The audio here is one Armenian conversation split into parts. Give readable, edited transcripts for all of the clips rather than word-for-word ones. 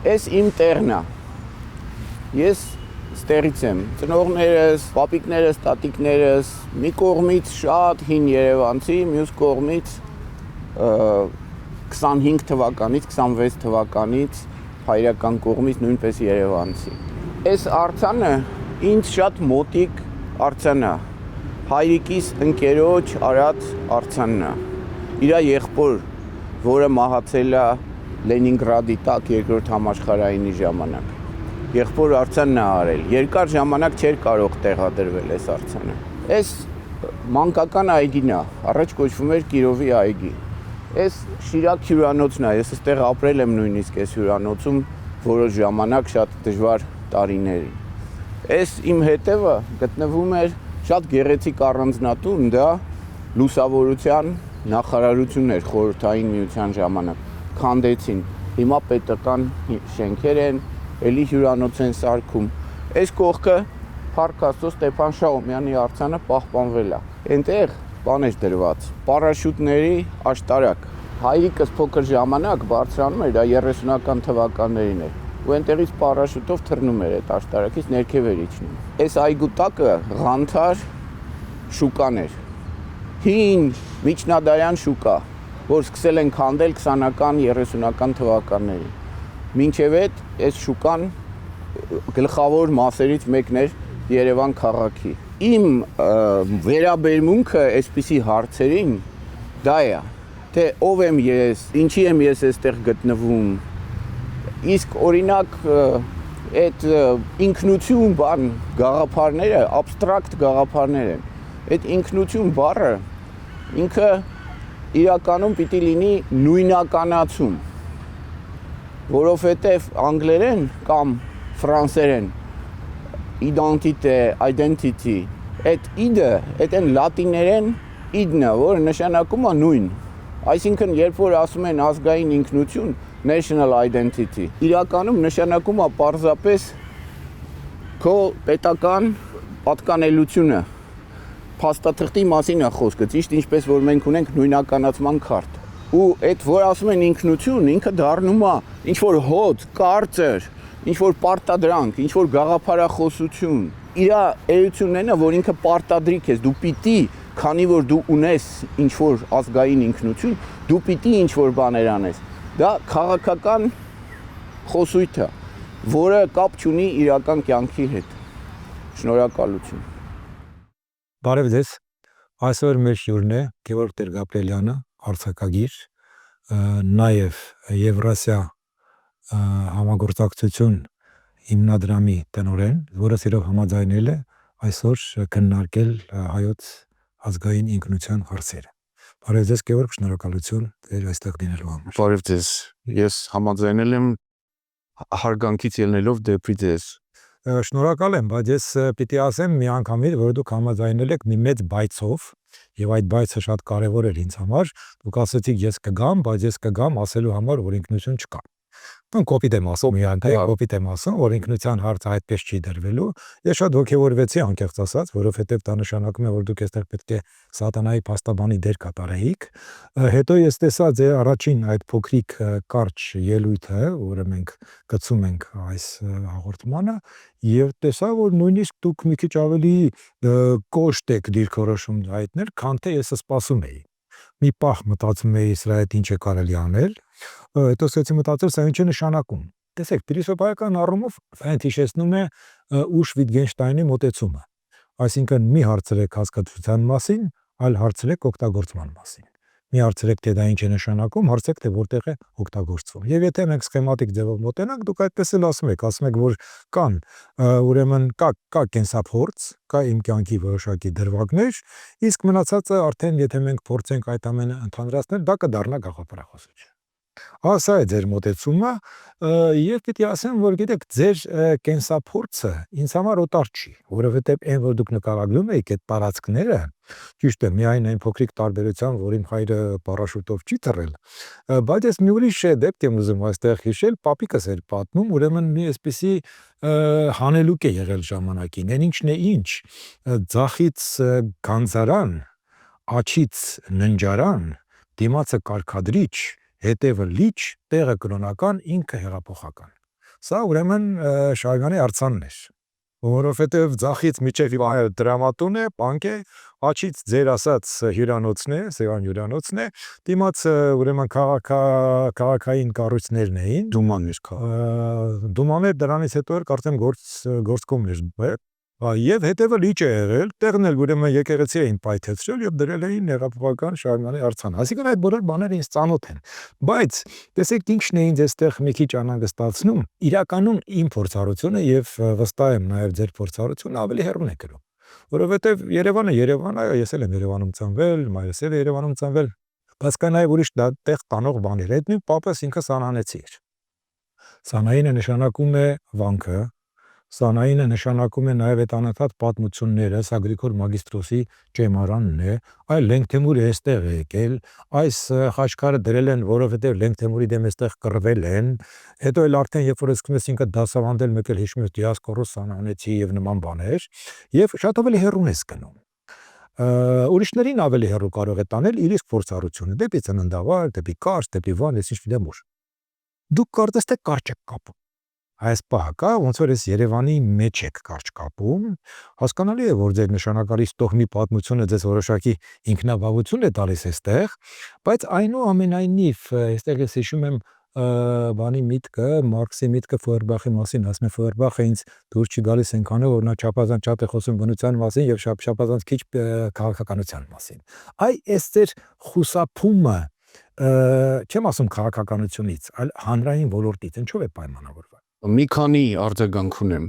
Էս իմ տեղն է։ Ես ստերից եմ։ Ծնողներս, պապիկներս, տատիկներս, մի կողմից շատ հին երևանցի, մյուս կողմից 25 թվականից, 26 թվականից հայրական կողմից նույնպես երևանցի։ Այս արձանը ինձ շատ մոտիկ արձան է։ Հայրիկիս ընկերոջ Արադ արձանն է։ Իր եղբոր, որը մահացել է Լենինգրադի տակ երկրորդ համաշխարհայինի ժամանակ։ Եղբոր արձանն է արել։ Երկար ժամանակ չէր կարող տեղադրվել այս արձանը։ Այս մանկական այգին է, առաջ կոչվում էր Կիրովի այգի։ Այս Շիրակ հյուրանոցն է, ես այստեղ ապրել եմ նույնիսկ այս հյուրանոցում որոշ ժամանակ շատ դժվար տարիներին։ Այս իմ հետևը գտնվում էր շատ գեղեցիկ առանձնատուն, դա լուսավորության նախարարությունն էր խորհրդային միության ժամանակ։ Քանդեցին, հիմա պետական շենքեր են, էլի հյուրանոց են սարքում։ Այս կողքը Փառք Աստծո Ստեփան Շահումյանի արձանը պահպանվել է։ Այնտեղ բան էր դրված, պարաշուտների աշտարակ։ Հայրիկս փոքր ժամանակ բարձրանում էր, դա 30-ական թվականներին էր, ու այնտեղից պարաշուտով թռնում էր այդ աշտարակից ներքև էր իջնում։ Այս այգու տակը Ղանթար շուկան էր։ Հին միջնադարյան շուկա, որ սկսել են քանդել 20-ական, 30-ական թվականներին։ Մինչև այս շուկան գլխավոր մասերից մեկն էր Երևան քաղաքի։ Իմ վերաբերմունքը այսպիսի հարցերին դա է, թե ով եմ ես, ինչի եմ ես այստեղ գտնվում։ Իսկ օրինակ այդ ինքնություն բան գաղափարները, աբստրակտ գաղափարներ են։ Այդ ինքնություն բառը ինքը իրականում պիտի լինի նույնականացում, որովհետև անգլերեն կամ ֆրանսերեն identity, այդ id-ը, այդ են լատիներեն id-ն է, որը նշանակում է նույն։ Այսինքն, երբ որ ասում են ազգային ինքնություն, national identity, իրականում նշանակում է պարզապես քո պետական պատկանելությունը, փաստաթղթի մասին է խոսքը, ճիշտ ինչպես որ մենք ունենք նույնականացման քարտ։ Ու այդ որ ասում են ինքնություն, ինքը դառնում է ինչ որ հոտ, կարծր, ինչ որ պարտադրանք, ինչ որ գաղափարախոսություն։ Իր էությունն է, որ ինքը պարտադրի քեզ, դու պիտի, քանի որ դու ունես ինչ որ ազգային ինքնություն, դու պիտի ինչ որ բաներ անես։ Դա քաղաքական խոսույթ է, որը կապ չունի իրական կյանքի հետ։ Շնորհակալություն։ Բարև ձեզ, այսօր մեր հյուրն է Գևորգ Տեր-Գաբրիելյանը, արձակագիր, նաև Եվրասիա համագործակցություն հիմնադրամի տնօրեն, որը սիրով համաձայնել է այսօր քննարկել հայոց ազգային ինքնության հարցերը։ Բարև ձեզ Գևորգ, շնորհակալություն ձեր այստեղ լինելու համար։ Բարև ձեզ, ես համաձայնել եմ հարգանքից ելնելով դեպի ձեզ։ Շնորհակալ եմ, բայց ես պիտի ասեմ միանգամից, որ դուք համաձայնել եք մի մեծ բայցով, եւ այդ բայցը շատ կարեւոր էր ինձ համար։ Դուք ասացիք ես կգամ, բայց ես կգամ ասելու համար, որ ինքնություն չկա։ Կոպիտ եմ ասում, կոպիտ եմ ասում, որ ինքնության հարցը այդպես չի դրվելու։ Ես շատ ոգևորվեցի անկեղծ ասած, որովհետև դա նշանակում է, որ դուք այստեղ պետք է սատանայի փաստաբանի դեր կատարեիք։ Հետո ես տեսա ձեր առաջին այդ փոքրիկ կարճ ելույթը, որը մենք գցում ենք այս հաղորդմանը, եւ տեսա, որ նույնիսկ դուք մի քիչ ավելի կոշտ եք դիրքորոշում հայտնել, քան թե ես սպասում էի։ Մի պահ մտածում էի սրա հետ ինչ է կարելի անել, հետո սկսեցի մտածել, սա ինչ է նշանակում։ Տեսեք, փիլիսոփայական առումով այն հիշեցնում է ուշ Վիտգենշտայնի մոտեցումը։ Այսինքն մի հարցրեք հասկացության մասին, այլ հարցրեք օգտագործման մասին։ Մի հարցրեք, թե դա ինչ է նշանակում, հարցրեք, թե որտեղ է օգտագործվում։ Եվ եթե մենք սխեմատիկ ձևով մոտենանք, դուք այդպես էլ ասում եք, որ կան, ուրեմն կա կենսափորձ, կա իմ կյանքի որոշակի դրվագներ, իսկ մնացածը արդեն եթե մենք փորձենք այդ ամենը ընդհանրացնել, դա կդառնա գաղափարախոսություն։ Սա է ձեր մոտեցումը, եւ պիտի ասեմ, որ գիտեք, ձեր կենսափորձը ինձ համար օտար չի, որովհետեւ այն որ դուք նկարագրում եք այդ տարածքները, ճիշտ է, միայն այն փոքրիկ տարբերությամբ, որ իմ հայրը պարաշուտով չի թռել, բայց ես մի ուրիշ դեպք եմ ուզում այստեղ հիշել, պապիկս էր պատմում, ուրեմն մի այսպիսի հանելուկ է եղել ժամանակին, այն ինչն է ինչ, ձախից գանձարան, աջից ննջարան, դիմացը կարգադրիչ, հետևը լիճ, տեղը կրոնական, ինքը հեղափոխական։ Սա ուրեմն Շահյանի արձանն էր, որովհետև ձախից միջև դրամատուն է, բանկ է, աչից ձեր ասած հյուրանոցն է, Սևան հյուրանոցն է, դիմաց ուրեմն քաղաքային կառույցներն էին, դումաներ դրանից հետո էր կարծեմ գործկոմն էր, եւ հետևը լիճ է եղել, տեղն էլ ուրեմն եկեղեցի էին պայթեցրել եւ դրել էին հեղափոխական Շահյանի արձան։ Այսինքն այդ բոլոր բաները ինձ ծանոթ են։ Բայց տեսեք ինչն է ինձ այստեղ մի քիչ անհանգստացնում, իրականում իմ փորձառությունը եւ վստահ եմ նաեւ ձեր փորձառությունը ավելի հեռուն է գրում։ Որովհետեւ Երևանը Երևան է, ես էլ եմ Երևանում ծնվել, մայրս էլ է Երևանում ծնվել, բայց կա նաեւ ուրիշ տեղ տանող բաներ։ Այդ նույն պապս ինքը Սանահանեցի էր։ Սանահինը նշանակում է վանքը, Սանահինը նշանակում է նաև այդ անընդհատ պատմությունները, սա Գրիգոր Մագիստրոսի ճեմարանն է, այլ Լենգթեմուրը այստեղ է եկել, այս խաչքարը դրել են, որովհետև Լենգթեմուրի դեմ այստեղ կռվել են, հետո էլ արդեն երբ որ սկսում ես ինքը դասավանդել, մեկ էլ հիշում ես Դիասկորոս Սանահանեցի եւ նման բաներ, եւ շատ ավելի հեռուն ես գնում։ Ուրիշներին ավելի հեռու կարող է տանել իր իսկ փորձառությունը, դեպի ծննդավար, դեպի Կարճ, դեպի Վան, ես ինչ գիտեմ ուր։ Դուք կարծես թե կարճ եք կապում։ Այս պահը կա, ոնց որ ես Երևանի մեջ եք կարճ կապում, հասկանալի է, որ ձեր նշանակալից տոհմի պատմությունը ձեզ որոշակի ինքնաբավություն է տալիս այստեղ, բայց այնուամենայնիվ, այստեղ ես հիշում եմ բանի միտքը, Մարքսի միտքը Ֆոերբախի մասին, ասում է Ֆոերբախը ինձ դուր չի գալիս այնքանով, որ նա չափազանց շատ է խոսում բնության մասին եւ չափազանց քիչ քաղաքականության մասին։ Այ այս ձեր խուսափումը չեմ ասում քաղաքականությունից, այլ հանրային ոլորտից, ինչով է պայմանավորված։ Մի քանի արձագանք ունեմ։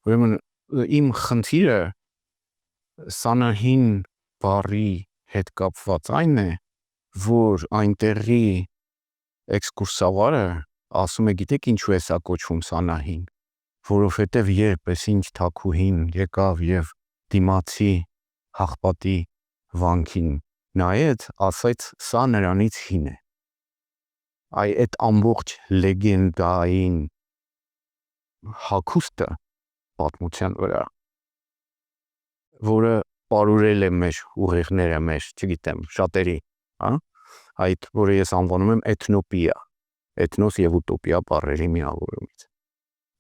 Ուրեմն իմ խնդիրը Սանահին բառի հետ կապված այն է, որ այնտեղի էքսկուրսավարը ասում է, գիտեք ինչու է սա կոչվում Սանահին, որովհետև երբ էս ինչ թաքուհին եկավ եւ դիմացի հաղպատի վանքին նայեց, ասաց սա նրանից հին է։ Այդ ամբողջ լեգենդային հագուստը պատմության վրա, որը պարուրել է մեր ուղեղները, մեր, չգիտեմ, շատերի, այդ, որը ես անվանում եմ էթնոպիա, էթնոս եւ ուտոպիա բառերի միավորումից։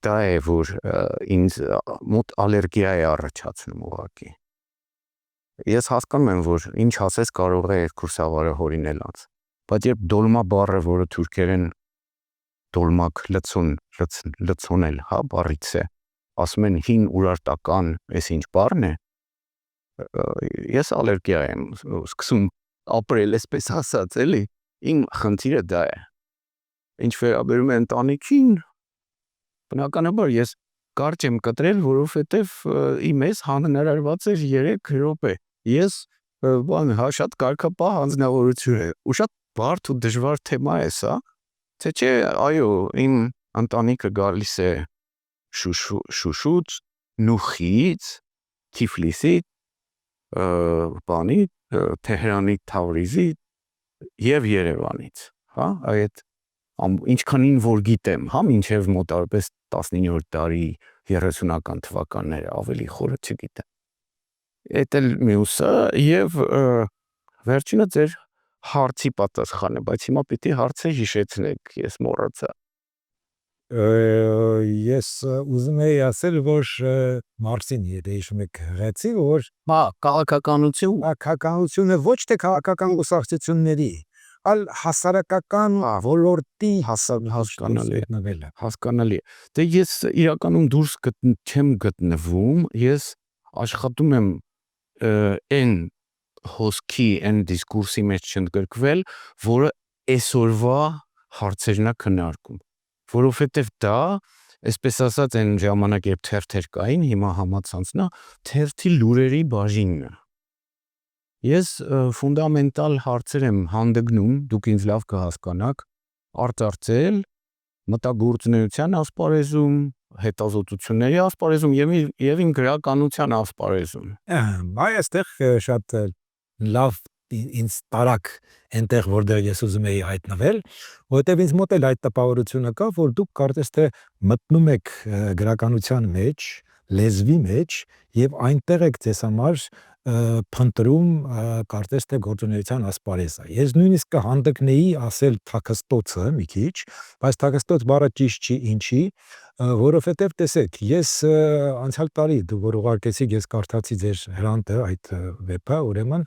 Դա է, որ ինձ մոտ ալերգիա է առաջացնում ուղղակի։ Ես հասկանում եմ, որ ինչ ասես կարող է էքսկուրսավարը հորինել անց, բայց երբ դոլմա բառը, որը թուրքերեն դոլմակ լցոնել, բառից է, ասում են հին ուրարտական, այս ինչ բառն է, ես ալերգիա եմ սկսում ապրել, այսպես ասած, էլի, իմ խնդիրը դա է։ Ինչ վերաբերում է ընտանիքին, բնականաբար ես կարճ եմ կտրել, որովհետև իմ ես հանրարարված էր 3 րոպե։ Ես շատ կարգապահ անձնավորություն է, ու շատ բարդ ու դժվար թեմա է սա, թե չէ, այո, իմ ընտանիքը գալիս է Շուշուց, Նուխից, Թիֆլիսից, Թեհրանի Թավրիզից եւ Երևանից, այդ ինչքանին որ գիտեմ, մինչև մոտավորապես 19-րդ դարի 30-ական թվականները, ավելի խորը չգիտեմ։ Այդ էլ մյուսը եւ վերջինը ձեր հարցի պատասխանը, բայց հիմա պիտի հարցը հիշեցնեք, ես մոռացա։ Ես ուզում եի ասել, որ Մարքսին հիշում եք հղեցի, որ քաղաքականությունը ոչ թե քաղաքական կուսակցությունների, այլ հասարակական ոլորտի հասկանալի է։ Դե ես իրականում դուրս չեմ գտնվում, ես աշխատում եմ այն հոսքի, այն դիսկուրսի մեջ չընդգրկվել, որը այսօրվա հարցերն է քննարկում, որովհետև դա, այսպես ասած, այն ժամանակ երբ թերթեր կային, հիմա համացանցն է, թերթի լուրերի բաժինն է։ Ես ֆունդամենտալ հարցեր եմ հանդգնում, դուք ինձ լավ կհասկանաք, արծարծել մտագործունեության ասպարեզում, հետազոտությունների ասպարեզում եւ իմ գրականության ասպարեզում։ Բայց այստեղ շատ լավ ինձ տարակ այնտեղ, որտեղ ես ուզում եի հայտնվել, որտեղ ինձ մոտ էլ այդ տպավորությունը կա, որ դուք կարծես թե մտնում եք գրականության մեջ, լեզվի մեջ եւ այնտեղ եք ձեզ համար փնտրում կարծես թե գործունեության ասպարեզը։ Ես նույնիսկ կհանդգնեի ասել թաքստոցը մի քիչ, բայց թաքստոց բառը ճիշտ չի, ինչի, որովհետև տեսեք, ես անցյալ տարի դու որ ուղարկեցիք, ես կարդացի ձեր հրանտը այդ վեպը, ուրեմն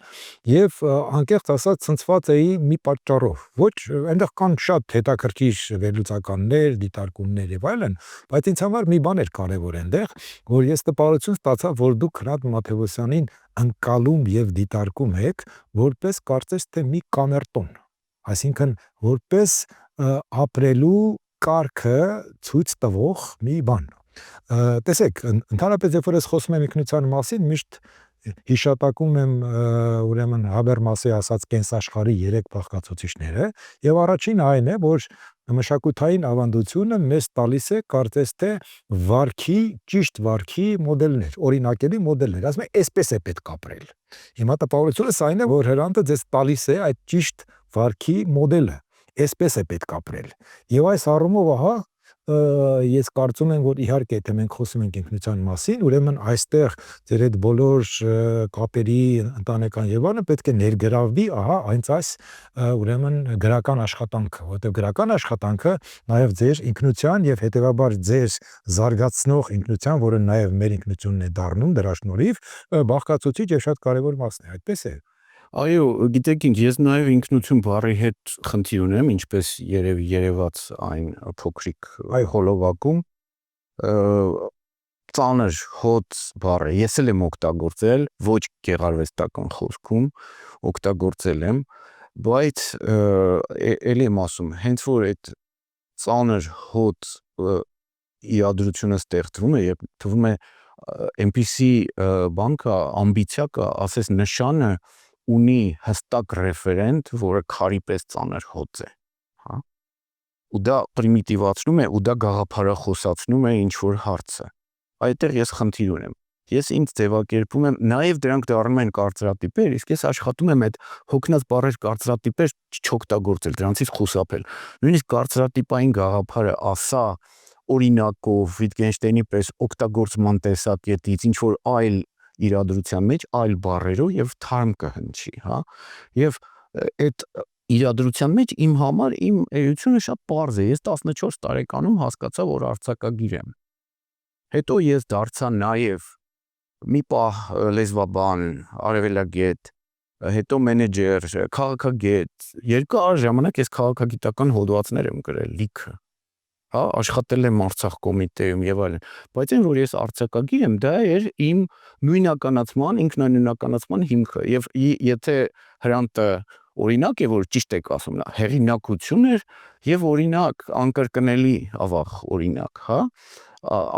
եւ անկեղծ ասած ցնցված էի մի պատճառով։ Ոչ, այնտեղ կան շատ հետաքրքիր վերլուծականներ, դիտարկումներ եւ այլն, բայց ինձ համար մի բան էր կարեւոր այնտեղ, որ ես տպավորություն ստացա, որ դուք Հրանտ Մաթեոսյանին ընկալում եւ դիտարկում եք որպես կարծես թե մի կամերտոն, այսինքն որպես ապրելու կարգը ցույց տվող մի բան։ Տեսեք, ընդհանրապես երբ որ ես խոսում եմ ինքնության մասին, միշտ հիշատակում եմ ուրեմն Հաբերմասի ասած կենսաշխարհի 3 բաղկացուցիչները, եւ առաջինը այն է, որ մշակութային ավանդությունը մեզ տալիս է կարծես թե ճիշտ վարքի մոդելներ, օրինակելի մոդելներ, ասում է, այսպես է պետք ապրել։ Հիմա տպավորությունս այն է, որ Հրանտը ձեզ տալիս է այդ ճիշտ վարքի մոդելը, այսպես է պետք ապրել։ Եվ այս առումով ահա ես կարծում եմ, որ իհարկե եթե մենք խոսում ենք ինքնության մասին, ուրեմն այստեղ ձեր այդ բոլոր կապերի ընտանեկան եւ այլն պետք է ներգրավվի ահա այս ուրեմն գրական աշխատանքը, որովհետեւ գրական աշխատանքը նաեւ ձեր ինքնության եւ հետեւաբար ձեր զարգացնող ինքնության, որը նաեւ մեր ինքնությունն է դառնում դրա շնորհիվ, բաղկացուցիչ եւ շատ կարեւոր մասն է, այդպես է։ Այո, գիտեք ինչ, ես նաև ինքնություն բառի հետ խնդիր ունեմ, ինչպես երևի երևաց այն փոքրիկ հոլովակում, ծանր հոց բառը ես էլ եմ օգտագործել, ոչ գեղարվեստական խոսքում, օգտագործել եմ, բայց էլի եմ ասում, հենց որ այդ ծանր հոց իրադրությունը ստեղծվում է եւ թվում է այնպիսի բան կա, ամբիցիա կա, ասես նշանը ունի հստակ ռեֆերենտ, որը քարի պես ծանր հոց է, հա։ Ու դա պրիմիտիվացնում է, ու դա գաղափարախոսացնում է ինչ որ հարցը։ Այդտեղ ես խնդիր ունեմ։ Ես ինձ ձևակերպում եմ, նաև դրանք դառնում են կարծրատիպեր, իսկ ես աշխատում եմ այդ հոգնած բառեր կարծրատիպեր չօգտագործել, դրանցից խուսափել։ Նույնիսկ կարծրատիպային գաղափարը ասա օրինակով Վիտգենշտեյնի պես օգտագործման տեսակետից ինչ որ այլ իրադրության մեջ այլ բառերով եւ թարմ կհնչի, հա։ Եվ այդ իրադրության մեջ իմ համար իմ էությունը շատ պարզ է։ Ես 14 տարեկանում հասկացա, որ արձակագիր եմ։ Հետո ես դարձա նաեւ մի պահ լեզվաբան, արևելագետ, հետո մենեջեր, քաղաքագետ։ Երկար ժամանակ ես քաղաքագիտական հոդվածներ եմ գրել, լիքը։ Հա, աշխատել եմ Արցախ կոմիտեում եւ այլն, բայց այն որ ես արձակագիր եմ, դա էր իմ նույնականացման, ինքնանույնականացման հիմքը եւ եթե Հրանտը օրինակ է, որ ճիշտ եք ասում, հեղինակություն էր եւ օրինակ անկրկնելի ավաղ օրինակ, հա,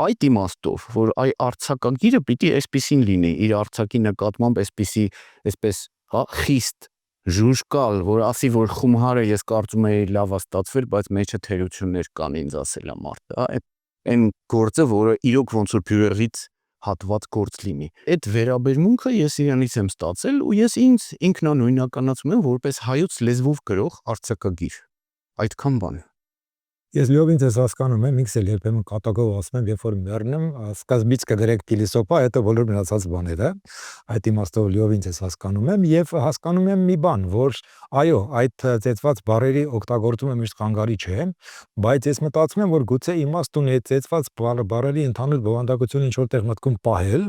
այդ իմաստով, որ այ արձակագիրը պիտի այսպեսին լինի, իր արձակի նկատմամբ այսպես, հա, խիստ ժուժկալ, որ ասի, որ խումհարը ես կարծում եի լավ ստացվել, բայց մեջը թերություններ կան ինձ ասելա մարդը, այն գործը, որը իրոք ոնց որ բյուրեղից հատված գործ լինի։ Այդ վերաբերմունքը ես իրանից եմ ստացել ու ես ինձ ինքնանույնականացում եմ որպես հայոց լեզվով գրող արձակագիր։ Այդքան բան։ Ես լիովին ձեզ հասկանում եմ, ինքս էլ երբեմն կատակով ասում եմ, երբ որ մեռնեմ, սկզբից կգրեք փիլիսոփա, հետո բոլոր մնացած բաները, այդ իմաստով լիովին ձեզ հասկանում եմ եւ հասկանում եմ մի բան, որ այո, այդ ծեծված բառերի օգտագործումը միշտ խանգարի չէ, բայց ես մտածում եմ, որ գուցե իմաստ ունի այդ ծեծված բառերի ընդհանուր բովանդակությունը ինչ որտեղ մտքում պահել,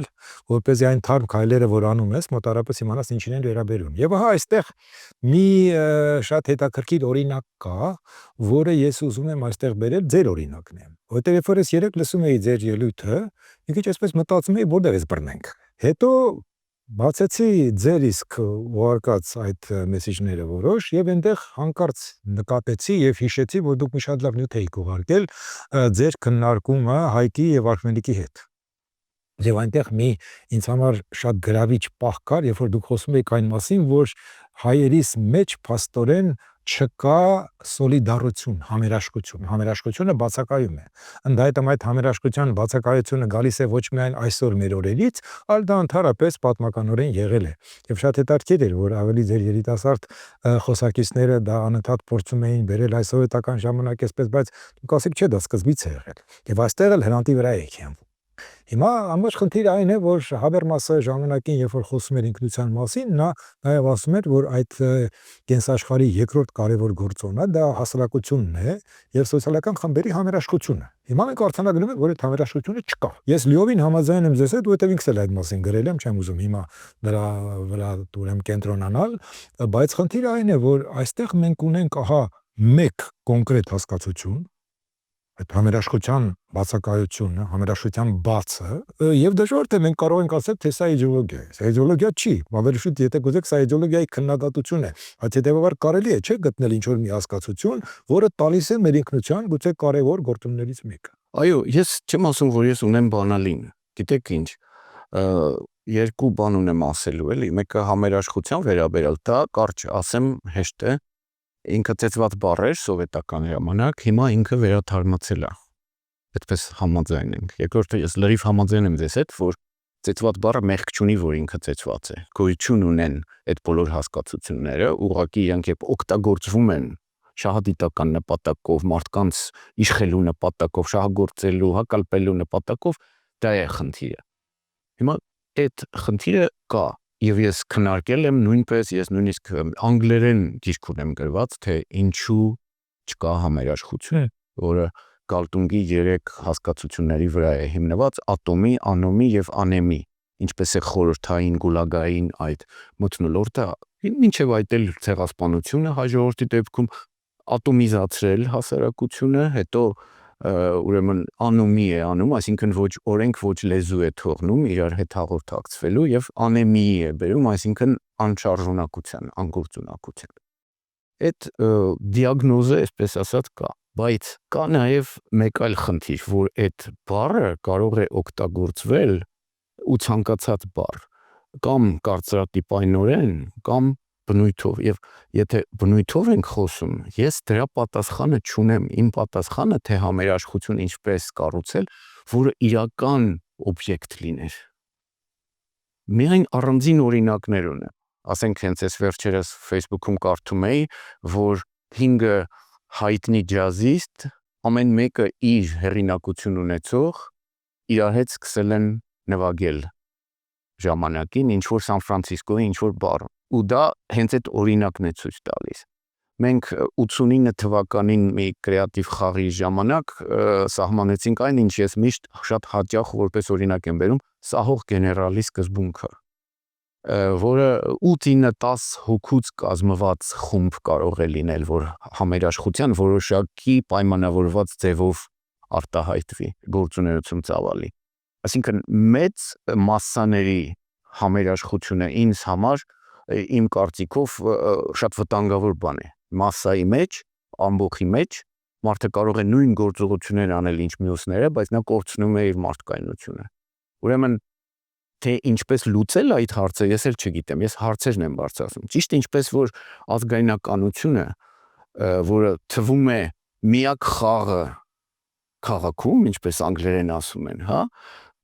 որպեսզի այն թարմ քայլերը, որ անում ես, մոտարապես իմանաս ինչին են վերաբերում։ Եվ ահա այստեղ մի շատ հետաքրքիր օրինակ կա, որը ես ուզում եմ այստեղ բերել ձեր օրինակն է, որտեղ երբ որ ես երեք լսում էի ձեր ելույթը, մի քիչ այսպես մտածում էի, որտեղ ես բռնենք։ Հետո բացեցի ձեր իսկ ուղարկած այդ մեսեջները որոշ եւ այնտեղ հանկարծ նկատեցի եւ հիշեցի, որ դուք մի շատ լավ նյութ եք ուղարկել ձեր քննարկումը Հայկի եւ Արմենիկի հետ։ Եվ այնտեղ մի ինձ համար շատ գրավիչ պահ կար, երբ որ դուք խոսում եք այն մասին, որ հայերիս մեջ փաստորեն չկա սոլիդարություն, համերաշխությունը բացակայում է։ Ընդհանրապես այդ համերաշխության բացակայությունը գալիս է ոչ միայն այսօր մեր օրերից, այլ դա ընդհանրապես պատմականորեն եղել է։ Եվ շատ հետաքրքիր էր, որ ավելի ձեր երիտասարդ խոսակիցները դա անընդհատ փորձում էին բերել այս սովետական ժամանակ այսպես, բայց դուք ասեք չէ, դա սկզբից է եղել։ Եվ այստեղ էլ Հրանտի վրա եք հենվում։ Հիմա ամբողջ խնդիրը այն է, որ Հաբերմասը ժամանակին, երբ որ խոսում էր ինքնության մասին, նա նաև ասում էր, որ այդ կենսաշխարհի երկրորդ կարևոր գործոնը դա հասարակությունն է եւ սոցիալական խմբերի համերաշխությունը։ Հիմա մենք արձանագրում ենք, որ այդ համերաշխությունը չկա։ Ես լիովին համաձայն եմ ձեզ հետ, որովհետև ինքս էլ այդ մասին գրել եմ, չեմ ուզում հիմա դրա վրա ուրեմն կենտրոնանալ, բայց խնդիրը այն է, որ այստեղ մենք ունենք ահա մեկ կոնկրետ հասկացություն, այդ համերաշխության բացակայությունը, համերաշխության բացը, եւ դժվար թե մենք կարող ենք ասել, թե սա իդեոլոգիա է։ Սա իդեոլոգիա չի, ավելի շուտ եթե գուցե սա իդեոլոգիայի քննադատություն է։ Այդ հետեւաբար կարելի է չէ գտնել ինչ-որ մի հասկացություն, որը տալիս է մեր ինքնության գուցե կարևոր գործոններից մեկը։ Այո, ես չեմ ասում, որ ես ունեմ բանալին։ Գիտեք ինչ, երկու բան ունեմ ասելու, էլի, մեկը համերաշխության վերաբերյալ, դա կարճ ասեմ հեշտ է, ինքը ծեծված բառ էր սովետական ժամանակ, հիմա ինքը վերաթարմացել է։ Այդպես համաձայն ենք։ Երկրորդը ես լրիվ համաձայն եմ ձեզ հետ, որ ծեծված բառը մեղք չունի, որ ինքը ծեծված է։ Գոյություն ունեն այդ բոլոր հասկացությունները, ուղղակի իրանք երբ օգտագործվում են շահադիտական նպատակով, մարդկանց իշխելու նպատակով, շահագործելու, հակալպելու նպատակով, դա է խնդիրը։ Հիմա այդ խնդիրը կա, եւ ես քննարկել եմ նույնպես, ես նույնիսկ անգլերեն գիրք ունեմ գրված, թե ինչու չկա համերաշխություն, որը Գալտունգի 3 հասկացությունների վրա է հիմնված՝ ատոմի, անոմի եւ անեմի, ինչպես է խորհրդային, գուլագային այդ մթնոլորտը, մինչեւ այդ էլ ցեղասպանությունը հայ ժողովրդի դեպքում ատոմիզացրել հասարակությունը, հետո ուրեմն անոմի է անում, այսինքն ոչ օրենք, ոչ լեզու է թողնում իրար հետ հաղորդակցվելու եւ անեմի է բերում, այսինքն անշարժունակության, անգործունակության։ Այդ դիագնոզը, այսպես ասած, կա, բայց կա նաեւ մեկ այլ խնդիր, որ այդ բառը կարող է օգտագործվել ու ցանկացած բառ կամ կարծրատիպայնորեն կամ բնույթով, եւ եթե բնույթով ենք խոսում, ես դրա պատասխանը չունեմ, իմ պատասխանը թե համերաշխություն ինչպես կառուցել, որը իրական օբյեկտ լիներ։ Միայն առանձին օրինակներ ունեմ։ Ասենք հենց այս վերջերս Facebook-ում կարդում էի, որ 5 հայտնի ջազիստ, ամեն մեկը իր հեղինակություն ունեցող, իրար հետ սկսել են նվագել ժամանակին, ինչ որ Սան Ֆրանցիսկոյի ինչ որ բար։ Ու դա հենց այդ օրինակն է ցույց տալիս։ Մենք 89 թվականին մի կրեատիվ խաղի ժամանակ սահմանեցինք այն, ինչ ես միշտ շատ հաճախ որպես օրինակ եմ բերում, սահող գեներալի սկզբունքը, որը 8-9-10 հոգուց կազմված խումբ կարող է լինել, որ համերաշխության որոշակի պայմանավորված ձևով արտահայտվի, գործունեություն ծավալի։ Այսինքն մեծ մասսաների համերաշխությունը ինձ համար իմ կարծիքով շատ վտանգավոր բան է։ Մասսայի մեջ, ամբողջի մեջ մարդը կարող է նույն գործողություններ անել ինչ մյուսները, բայց նա կորցնում է իր մարդկայնությունը։ Ուրեմն թե ինչպես լուծել այդ հարցը, ես էլ չգիտեմ, ես հարցերն եմ բարձրացնում։ Ճիշտ ինչպես որ ազգայնականությունը, որը թվում է միակ խաղը քաղաքում, ինչպես անգլերեն ասում են, հա,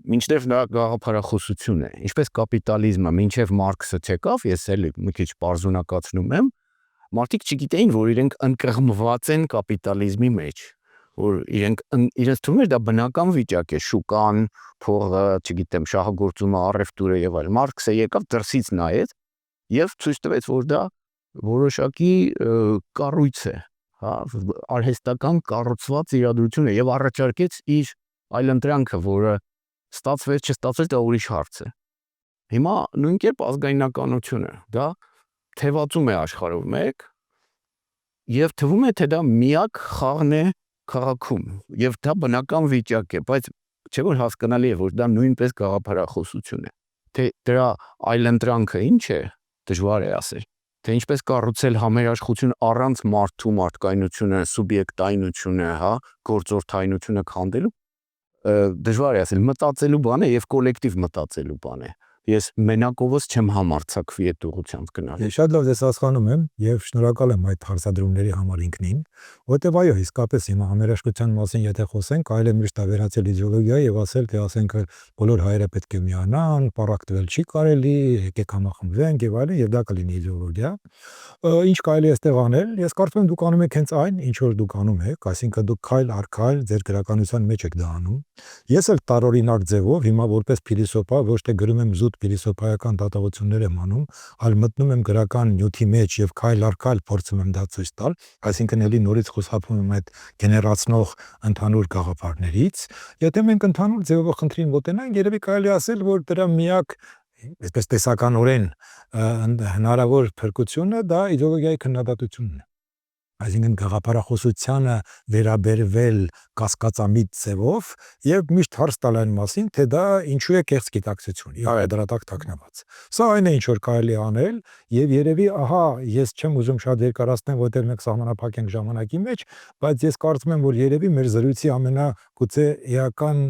մինչդեռ նա գաղափարախոսություն է, ինչպես կապիտալիզմը, մինչև Մարքսը չեկավ, ես էլ մի քիչ պարզունակացնում եմ, մարդիկ չգիտեին, որ իրենք ընկղմված են կապիտալիզմի մեջ, որ իրենց թվում էր դա բնական վիճակ է, շուկան, փողը, չգիտեմ, շահագործումը, առևտուրը եւ այլ։ Մարքսը եկավ դրսից նայեց եւ ցույց տվեց, որ դա որոշակի կառույց է, հա, արհեստական կառուցված իրադրություն է եւ առաջարկեց իր այլընտրանքը, որը ստացվեց, չստացվեց, դա ուրիշ հարց է։ Հիմա նույն կերպ ազգայնականությունը, դա թևածում է աշխարհով մեկ եւ թվում է, թե դա միակ խաղն է քաղաքում եւ դա բնական վիճակ է, բայց չէ որ հասկանալի է, որ դա նույնպես գաղափարախոսություն է։ Թե դրա այլընտրանքը ինչ է, դժվար է ասել։ Թե ինչպես կառուցել համերաշխություն առանց մարդու մարդկայնությունը, սուբյեկտայնությունը, հա, գործորդայնությունը քանդելու, դժվար է ասել, մտածելու բան է եւ կոլեկտիվ մտածելու բան է։ Ես մենակովս չեմ համարձակվի այդ ուղղությամբ գնալ։ Շատ լավ ես հասկանում եմ եւ շնորհակալ եմ այդ հարցադրումների համար ինքնին, որտեւ այո, իսկապես հիմա համերաշխության մասին եթե խոսենք, այլ է միշտ վերացել իդեոլոգիա եւ ասել, թե ասենք բոլոր հայերը պետք է միանան, պարակտվել չի կարելի, եկեք համախմբվենք եւ այլն, եւ դա կլինի իդեոլոգիա։ Ինչ կարելի է այստեղ անել։ Ես կարծում եմ դուք անում եք հենց այն, ինչ որ դուք անում եք, այսինքն դուք քայլ առ քայլ ձեր գրականության մեջ եք դա անում։ Ես էլ տարօրինակ ձևով հիմա որպես փիլիսոփա ոչ թե գրում եմ զուտ փիլիսոփայական դատողություններ եմ անում, այլ մտնում եմ գրական նյութի մեջ եւ քայլ առ քայլ փորձում եմ դա ցույց տալ, այսինքն էլի նորից խոսափում եմ այդ գեներացնող ընդհանուր գաղափարներից, եթե մենք ընդհանուր ձևով խնդրին մոտենանք, երևի կարելի ասել, որ դրա միակ այսպես տեսականորեն հնարավոր փրկությունը դա իդեոլոգիայի քննադատությունն է։ Այսինքն գաղափարախոսությանը վերաբերվել կասկածամիտ ձևով եւ միշտ հարց տալ այն մասին, թե դա ինչու է կեղծ գիտակցություն, դրա տակ թաքնված։ Սա այն է, ինչ որ կարելի անել եւ երևի, ահա, ես չեմ ուզում շատ երկարացնել, որտեղ մենք սահմանափակ ենք ժամանակի մեջ, բայց ես կարծում եմ, որ երևի մեր զրույցի ամենագուցե էական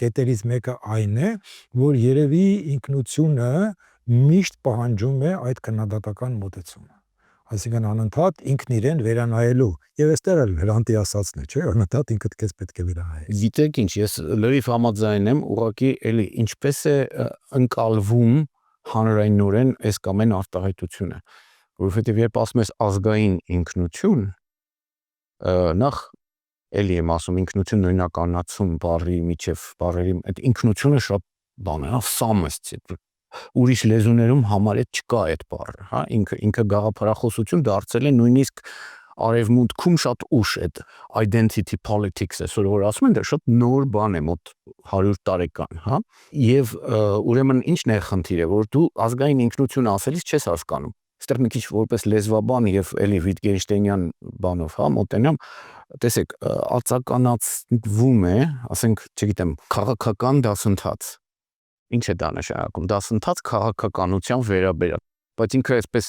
կետերից մեկը այն է, որ երևի ինքնությունը միշտ պահանջում է այդ քննադատական մոտեցումը։ Այսինքն անընդհատ ինքն իրեն վերանայելու եւ այստեղ էլ հրանտի ասածն է, չէ՞, անընդհատ ինքդ քեզ պետք է վերանայել։ Գիտեք ինչ, ես լրիվ համաձայն եմ, ուղղակի էլի ինչպես է ընկալվում հանրայնորեն այս կամ այն արտահայտությունը, որովհետեւ երբ ասում ես ազգային ինքնություն, նախ էլի եմ ասում ինքնություն նույնականացում բառի միջև բառերի այդ ինքնությունը շատ բան է, սամըստ ուրիշ լեզուներում համարյա չկա այդ բառը, հա, ինքը գաղափարախոսություն դարձել է նույնիսկ արևմուտքում շատ ուշ այդ identity politics-ը, որ ասում են դա շատ նոր բան է, մոտ 100 տարեկան, հա, եւ ուրեմն ինչն է խնդիրը, որ դու ազգային ինքնություն ասելիս չես հասկանում։ Այստեղ մի քիչ որպես լեզվաբան եւ էլի Wittgenstein-յան բանով, հա, մոտենամ, տեսեք, ածականացվում է, ասենք, չգիտեմ, քաղաքական դասընթաց։ Ինչ է դա նշանակում, դասընթաց քաղաքականության վերաբերյալ, բայց ինքը այսպես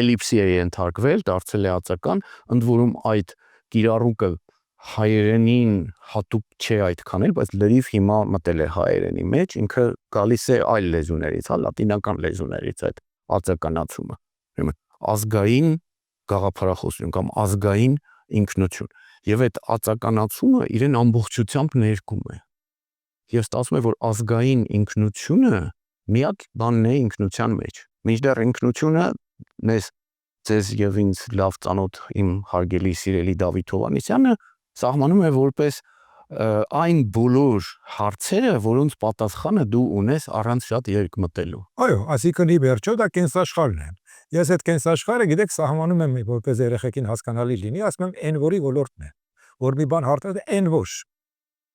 էլիպսի է ենթարկվել, դարձել է ածական, ընդ որում այդ կիրառուկը հայերենին հատուկ չէ այդքան էլ, բայց լրիվ հիմա մտել է հայերենի մեջ, ինքը գալիս է այլ լեզուներից, հա, լատինական լեզուներից այդ ածականացումը։ Ազգային գաղափարախոսություն կամ ազգային ինքնություն, եւ այդ ածականացումը իրեն ամբողջությամբ ներկում է։ Եվ ստացվում է, որ ազգային ինքնությունը միակ բանն է ինքնության մեջ։ Մինչդեռ ինքնությունը ձեզ եւ ինձ լավ ծանոթ իմ հարգելի սիրելի Դավիթ Հովհաննիսյանը սահմանում է որպես այն բոլոր հարցերը, որոնց պատասխանը դու ունես առանց շատ երկմտելու։ Այո, այսինքն ի վերջո դա կենսաշխարհն է։ Ես այդ կենսաշխարհը, գիտեք, սահմանում եմ, որպես երեխեքին հասկանալի լինի, ասում եմ n որի ոլորտն է, որ մի բան հարթել է n որ։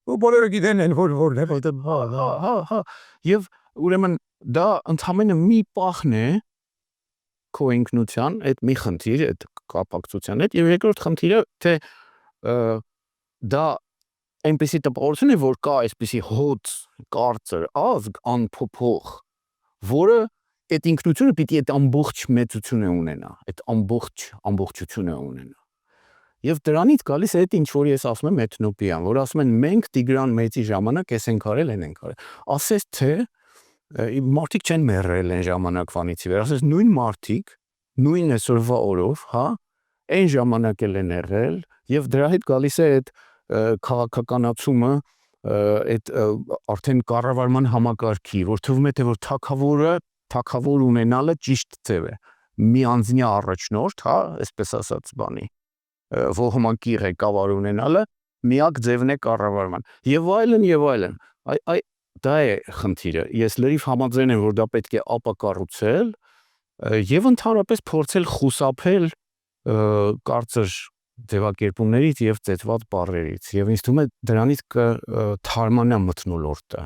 Ու բոլորը գիտեն n որն է, որտեղ հա, եւ ուրեմն դա ընդհանրապես մի պահն է քո ինքնության, այդ մի խնդիր, այդ կապակցության հետ, եւ երկրորդ խնդիրը, թե դա այնպեսի տպավորություն է, որ կա այսպեսի հոծ, կարծր, ազգ, անփոփոխ, որը այդ ինքնությունը պիտի այդ ամբողջ մեծությունը ունենա, այդ ամբողջությունը ունենա։ Եվ դրանից գալիս է այդ ինչ որ ես ասում եմ էթնոպիան, որ ասում են մենք Տիգրան մեծի ժամանակ էս ենք արել, են ենք արել։ Ասես թե մարդիկ չեն մեռել այն ժամանակվանից ի վեր, ասես նույն մարդիկ, նույն այսօրվա օրով, հա, այն ժամանակ էլ են եղել, եւ դրա հետ գալիս է այդ քաղաքականացումը, այդ արդեն կառավարման համակարգի, որ թվում է թե որ թագավոր ունենալը ճիշտ ձև է։ Մի անձնյա առաջնորդ, հա, այսպես ասած բանի, ոհմակի ղեկավար ունենալը միակ ձևն է կառավարման։ Եվ այլն եւ այլն։ Դա է խնդիրը։ Ես լրիվ համաձայն եմ, որ դա պետք է ապակառուցել եւ ընդհանրապես փորձել խուսափել կարծր ձևակերպումներից եւ ծեծված բառերից։ Եվ ինձ թվում է դրանից կթարմանա մթնոլորտը։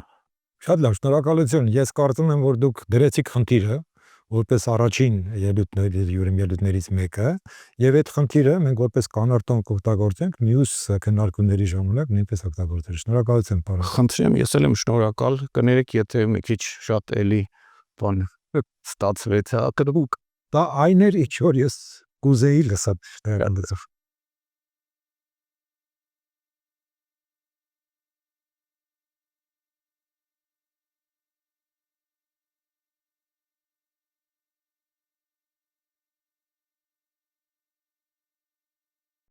Շատ լավ, շնորհակալություն։ Ես կարծում եմ, որ դուք դրեցիք խնդիրը որպես առաջին ելույթներից մեկը, եւ այդ խնդիրը մենք որպես կանարտոն կօգտագործենք մյուս քննարկումների ժամանակ նույնպես օգտագործել։ Շնորհակալություն, պարոն։ Խնդրեմ, ես էլ եմ շնորհակալ, կներեք, եթե մի քիչ շատ էլի բան ստացվեց, հա, կդուք։ Դա այն էր, ինչ որ ես կուզեի լսել։